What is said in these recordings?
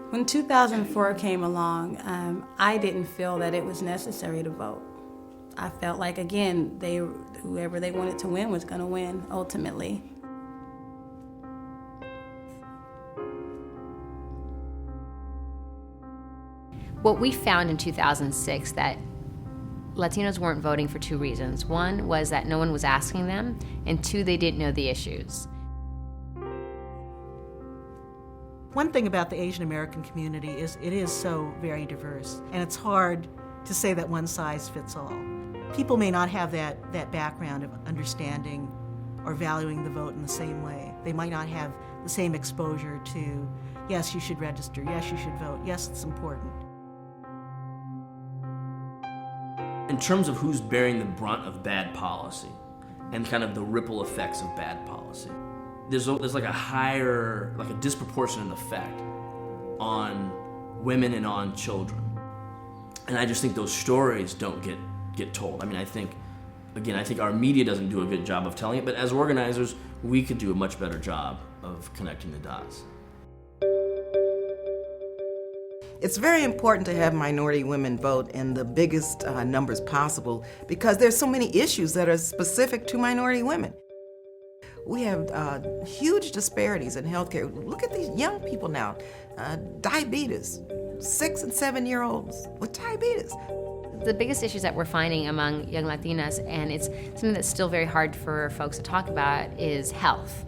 When 2004 came along, I didn't feel that it was necessary to vote. I felt like, again, whoever they wanted to win was going to win, ultimately. What we found in 2006 that Latinos weren't voting for two reasons. One was that no one was asking them, and two, they didn't know the issues. One thing about the Asian American community is it is so very diverse, and it's hard to say that one size fits all. People may not have that background of understanding or valuing the vote in the same way. They might not have the same exposure to, yes, you should register, yes, you should vote, yes, it's important. In terms of who's bearing the brunt of bad policy and kind of the ripple effects of bad policy, there's like a higher, like a disproportionate effect on women and on children. And I just think those stories don't get told. I mean, I think our media doesn't do a good job of telling it, but as organizers, we could do a much better job of connecting the dots. It's very important to have minority women vote in the biggest numbers possible because there's so many issues that are specific to minority women. We have huge disparities in healthcare. Look at these young people now, diabetes, 6 and 7-year-olds with diabetes. The biggest issues that we're finding among young Latinas, and it's something that's still very hard for folks to talk about, is health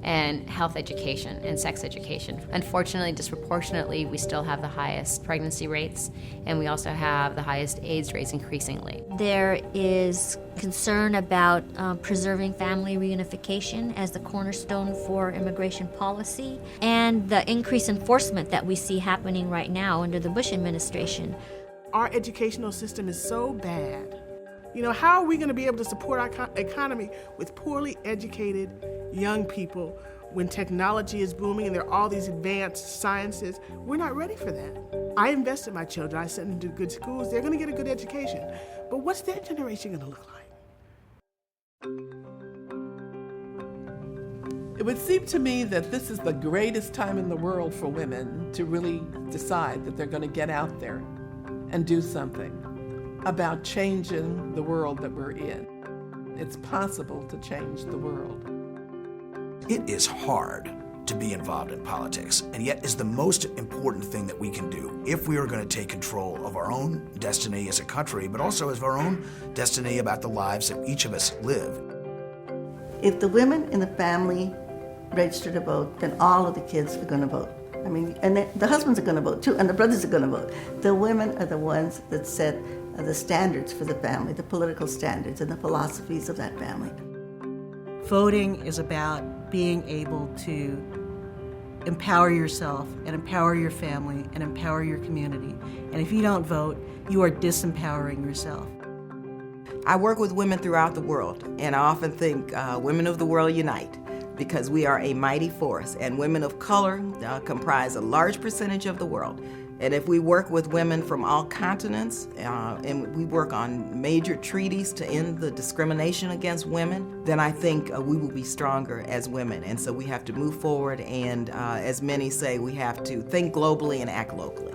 and health education and sex education. Unfortunately, disproportionately, we still have the highest pregnancy rates, and we also have the highest AIDS rates increasingly. There is concern about preserving family reunification as the cornerstone for immigration policy, and the increased enforcement that we see happening right now under the Bush administration. Our educational system is so bad. You know, how are we going to be able to support our economy with poorly educated young people when technology is booming and there are all these advanced sciences? We're not ready for that. I invest in my children. I send them to good schools. They're going to get a good education. But what's their generation going to look like? It would seem to me that this is the greatest time in the world for women to really decide that they're going to get out there and do something about changing the world that we're in. It's possible to change the world. It is hard to be involved in politics, and yet is the most important thing that we can do if we are going to take control of our own destiny as a country, but also as our own destiny about the lives that each of us live. If the women in the family register to vote, then all of the kids are going to vote. I mean, and the husbands are going to vote too, and the brothers are going to vote. The women are the ones that set the standards for the family, the political standards and the philosophies of that family. Voting is about being able to empower yourself and empower your family and empower your community. And if you don't vote, you are disempowering yourself. I work with women throughout the world, and I often think women of the world unite, because we are a mighty force, and women of color comprise a large percentage of the world. And if we work with women from all continents, and we work on major treaties to end the discrimination against women, then I think we will be stronger as women. And so we have to move forward, and as many say, we have to think globally and act locally.